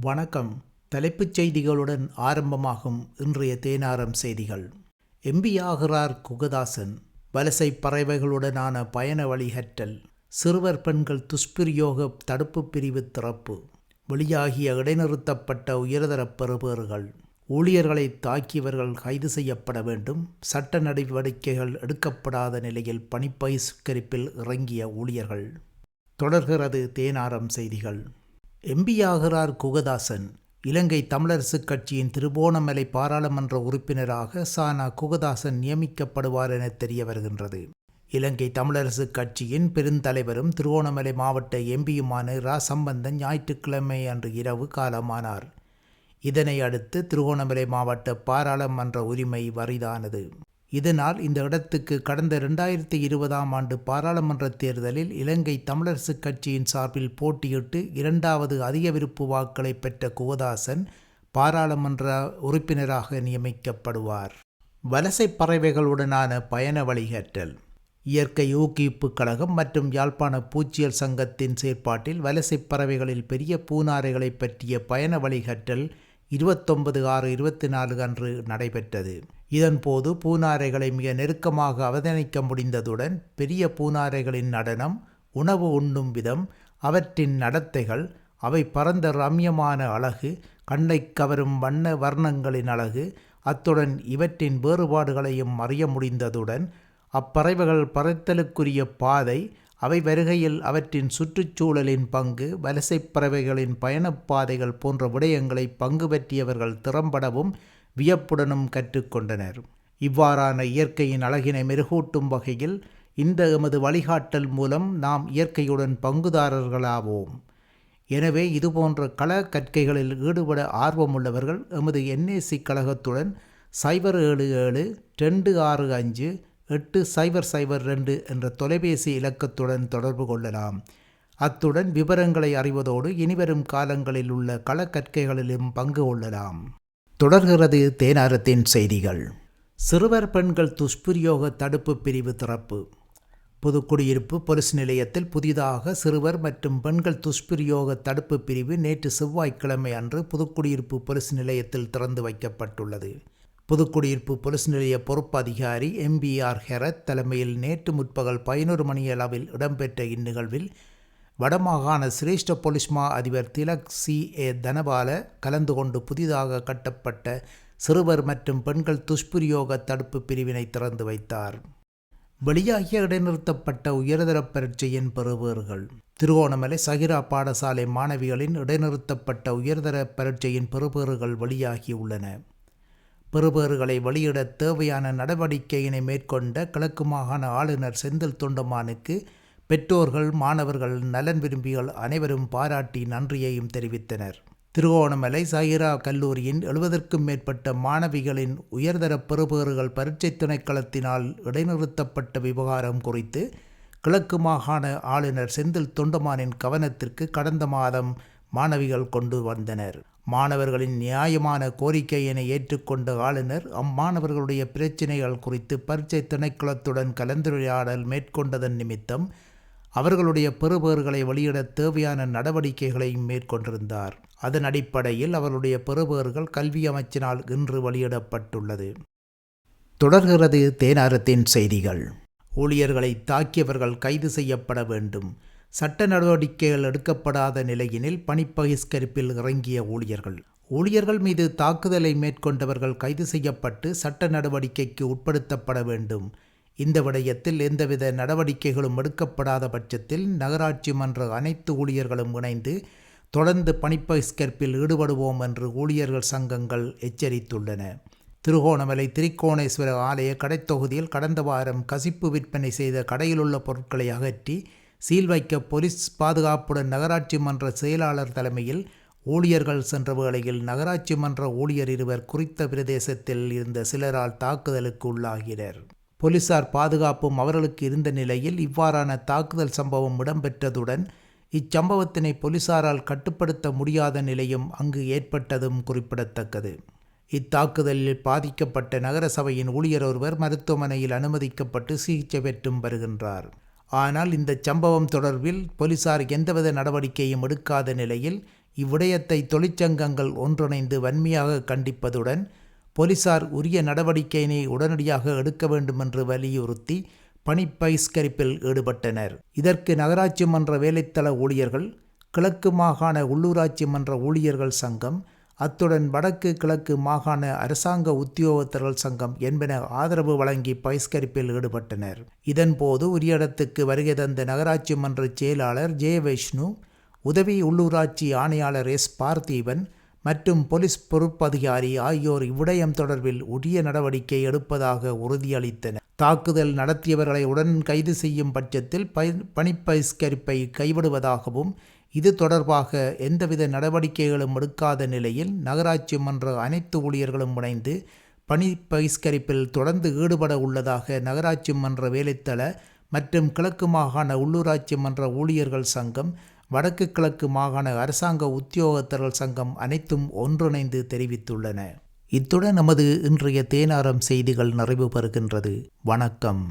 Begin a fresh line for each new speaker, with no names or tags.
வணக்கம். தலைப்புச் செய்திகளுடன் ஆரம்பமாகும் இன்றைய தேனாரம் செய்திகள். எம்பி ஆகிறார் குகதாசன். வலசை பறவைகளுடனான பயண வழிகற்றல். சிறுவர் பெண்கள் துஷ்பிரயோக தடுப்பு பிரிவு திறப்பு. வெளியாகிய இடைநிறுத்தப்பட்ட உயர்தரப் பெறுபேறுகள். ஊழியர்களை தாக்கியவர்கள் கைது செய்யப்பட வேண்டும். சட்ட நடவடிக்கைகள் எடுக்கப்படாத நிலையில் பணிப்பகிஷ்கரிப்பில் இறங்கிய ஊழியர்கள். தொடர்கிறது தேனாரம் செய்திகள். எம்பியாகிறார் குகதாசன். இலங்கை தமிழரசுக் கட்சியின் திருகோணமலை பாராளுமன்ற உறுப்பினராக சானா குகதாசன் நியமிக்கப்படுவார் என தெரிய வருகின்றது. இலங்கை தமிழரசுக் கட்சியின் பெருந்தலைவரும் திருகோணமலை மாவட்ட எம்பியுமான ரா சம்பந்தன் ஞாயிற்றுக்கிழமை அன்று இரவு காலமானார். இதனை அடுத்து திருகோணமலை மாவட்ட பாராளுமன்ற உரிமை வரிதானது. இதனால் இந்த இடத்துக்கு கடந்த 2020 பாராளுமன்ற தேர்தலில் இலங்கை தமிழரசுக் கட்சியின் சார்பில் போட்டியிட்டு 2வது அதிக விருப்பு வாக்களை பெற்ற குகதாசன் பாராளுமன்ற உறுப்பினராக நியமிக்கப்படுவார். வலசை பறவைகளுடனான பயண வழிகற்றல். இயற்கை ஊக்குவிப்பு கழகம் மற்றும் யாழ்ப்பாண பூச்சியல் சங்கத்தின் செயற்பாட்டில் வலசை பறவைகளில் பெரிய பூநாரைகளை பற்றிய பயண வழிகற்றல் 29/6/24 அன்று நடைபெற்றது. இதன்போது பூநாரைகளை மிக நெருக்கமாக அவதானிக்க முடிந்ததுடன் பெரிய பூநாரைகளின் நடனம், உணவு உண்ணும் விதம், அவற்றின் நடத்தைகள், அவை பரந்த ரம்யமான அழகு, கண்ணை கவரும் வண்ண வர்ணங்களின் அழகு, அத்துடன் இவற்றின் வேறுபாடுகளையும் அறிய முடிந்ததுடன் அப்பறவைகள் பறத்தலுக்குரிய பாதை, அவை வருகையில் அவற்றின் சுற்றுச்சூழலின் பங்கு, வலசைப் பறவைகளின் பயணப்பாதைகள் போன்ற விடயங்களை பங்கு பற்றியவர்கள் திறம்படவும் வியப்புடனும் கற்றுக்கொண்டனர். இவ்வாறான இயற்கையின் அழகினை மெருகூட்டும் வகையில் இந்த எமது வழிகாட்டல் மூலம் நாம் இயற்கையுடன் பங்குதாரர்களாவோம். எனவே இதுபோன்ற கள கற்கைகளில் ஈடுபட ஆர்வமுள்ளவர்கள் எமது NAC கழகத்துடன் 077-265-8002 என்ற தொலைபேசி இலக்கத்துடன் தொடர்பு கொள்ளலாம். அத்துடன் விவரங்களை அறிவதோடு இனிவரும் காலங்களில் உள்ள கள கற்கைகளிலும் பங்கு கொள்ளலாம். தொடர்கிறது தேனாரத்தின் செய்திகள். சிறுவர் பெண்கள் துஷ்பிரயோக தடுப்பு பிரிவு திறப்பு. புதுக்குடியிருப்பு பொலிஸ் நிலையத்தில் புதிதாக சிறுவர் மற்றும் பெண்கள் துஷ்பிரயோக தடுப்பு பிரிவு நேற்று செவ்வாய்க்கிழமை அன்று புதுக்குடியிருப்பு பொலிஸ் நிலையத்தில் திறந்து வைக்கப்பட்டுள்ளது. புதுக்குடியிருப்பு பொலிஸ் நிலைய பொறுப்பு அதிகாரி MBR ஹெரத் தலைமையில் நேற்று முற்பகல் 11 மணியளவில் இடம்பெற்ற இந்நிகழ்வில் வடமாகாண சிரேஷ்ட பொலிஸ் மா அதிபர் திலக் CA தனபால கலந்து கொண்டு புதிதாக கட்டப்பட்ட சிறுவர் மற்றும் பெண்கள் துஷ்பிரயோக தடுப்பு பிரிவினை திறந்து வைத்தார். வெளியாகிய இடைநிறுத்தப்பட்ட உயர்தர பரீட்சையின் பெறுபேறுகள். திருகோணமலை சகிரா பாடசாலை மாணவிகளின் இடைநிறுத்தப்பட்ட உயர்தர பரீட்சையின் பெறுபேறுகள் வெளியாகியுள்ளன. பெறுபேறுகளை வெளியிட தேவையான நடவடிக்கையினை மேற்கொண்ட கிழக்கு மாகாண ஆளுநர் செந்தில் தொண்டமானுக்கு பெற்றோர்கள், மாணவர்கள், நலன் விரும்பிகள் அனைவரும் பாராட்டி நன்றியையும் தெரிவித்தனர். திருகோணமலை சகிரா கல்லூரியின் 70க்கும் மேற்பட்ட மாணவிகளின் உயர்தர பெறுபேறுகள் பரீட்சை திணைக்களத்தினால் இடைநிறுத்தப்பட்ட விவகாரம் குறித்து கிழக்கு மாகாண ஆளுநர் செந்தில் தொண்டமானின் கவனத்திற்கு கடந்த மாதம் மாணவிகள் கொண்டு வந்தனர். மாணவர்களின் நியாயமான கோரிக்கையினை ஏற்றுக்கொண்ட ஆளுநர் அம்மாணவர்களுடைய பிரச்சினைகள் குறித்து பரீட்சை திணைக்களத்துடன் கலந்துரையாடல் மேற்கொண்டதன் நிமித்தம் அவர்களுடைய பெறுபேறுகளை வெளியிட தேவையான நடவடிக்கைகளை மேற்கொண்டிருந்தார். அதன் அடிப்படையில் அவர்களுடைய பெறுபேறுகள் கல்வி அமைச்சினால் இன்று வெளியிடப்பட்டுள்ளது. தொடர்கிறது தேனாரத்தின் செய்திகள். ஊழியர்களை தாக்கியவர்கள் கைது செய்யப்பட வேண்டும். சட்ட நடவடிக்கைகள் எடுக்கப்படாத நிலையினில் பணிப்பகிஷ்கரிப்பில் இறங்கிய ஊழியர்கள் மீது தாக்குதலை மேற்கொண்டவர்கள் கைது செய்யப்பட்டு சட்ட நடவடிக்கைக்கு உட்படுத்தப்பட வேண்டும். இந்த விடயத்தில் எந்தவித நடவடிக்கைகளும் எடுக்கப்படாத பட்சத்தில் நகராட்சி மன்ற அனைத்து ஊழியர்களும் இணைந்து தொடர்ந்து பணிப்பகிஷ்கரிப்பில் ஈடுபடுவோம் என்று ஊழியர்கள் சங்கங்கள் எச்சரித்துள்ளன. திருகோணமலை திரிகோணேஸ்வர ஆலய கடைத்தொகுதியில் கடந்த வாரம் கசிப்பு விற்பனை செய்த கடையிலுள்ள பொருட்களை அகற்றி சீல் வைக்க போலீஸ் பாதுகாப்புடன் நகராட்சி மன்ற செயலாளர் தலைமையில் ஊழியர்கள் சென்ற வேளையில் நகராட்சி மன்ற ஊழியர் இருவர் குறித்த பிரதேசத்தில் இருந்த சிலரால் தாக்குதலுக்கு உள்ளாகினர். போலீசார் பாதுகாப்பும் அவர்களுக்கு இருந்த நிலையில் இவ்வாறான தாக்குதல் சம்பவம் இடம்பெற்றதுடன் இச்சம்பவத்தினை போலீசாரால் கட்டுப்படுத்த முடியாத நிலையும் அங்கு ஏற்பட்டதும் குறிப்பிடத்தக்கது. இத்தாக்குதலில் பாதிக்கப்பட்ட நகர சபையின் ஊழியர் ஒருவர் மருத்துவமனையில் அனுமதிக்கப்பட்டு சிகிச்சை பெற்றும் வருகின்றார். ஆனால் இந்த சம்பவம் தொடர்பில் போலீசார் எந்தவித நடவடிக்கையும் எடுக்காத நிலையில் இவ்விடயத்தை தொழிற்சங்கங்கள் ஒன்றிணைந்து வன்மையாக கண்டிப்பதுடன் போலீசார் உரிய நடவடிக்கையினை உடனடியாக எடுக்க வேண்டும் என்று வலியுறுத்தி பணி பகிஷ்கரிப்பில் ஈடுபட்டனர். இதற்கு நகராட்சி மன்ற வேலைத்தள ஊழியர்கள், கிழக்கு மாகாண உள்ளூராட்சி மன்ற ஊழியர்கள் சங்கம், அத்துடன் வடக்கு கிழக்கு மாகாண அரசாங்க உத்தியோகத்தர்கள் சங்கம் என்பன ஆதரவு வழங்கி பகிஷ்கரிப்பில் ஈடுபட்டனர். இதன்போது உரிய இடத்துக்கு வருகை தந்த நகராட்சி மன்ற செயலாளர் ஜே வைஷ்ணு, உதவி உள்ளூராட்சி ஆணையாளர் எஸ் பார்த்திபன் மற்றும் போலீஸ் பொறுப்பதிகாரி ஆகியோர் இவ்விடயம் தொடர்பில் உரிய நடவடிக்கை எடுப்பதாக உறுதியளித்தனர். தாக்குதல் நடத்தியவர்களை உடன் கைது செய்யும் பட்சத்தில் பணி பகிஷ்கரிப்பை கைவிடுவதாகவும், இது தொடர்பாக எந்தவித நடவடிக்கைகளும் எடுக்காத நிலையில் நகராட்சி மன்ற அனைத்து ஊழியர்களும் இணைந்து பணி பகிஷ்கரிப்பில் தொடர்ந்து ஈடுபட உள்ளதாக நகராட்சி மன்ற வேலைத்தள மற்றும் கிழக்கு மாகாண உள்ளூராட்சி மன்ற ஊழியர்கள் சங்கம், வடக்கு கிழக்கு மாகாண அரசாங்க உத்தியோகத்தர்கள் சங்கம் அனைத்தும் ஒன்றிணைந்து தெரிவித்துள்ளன. இத்துடன் நமது இன்றைய தேனாரம் செய்திகள் நிறைவு பெறுகின்றது. வணக்கம்.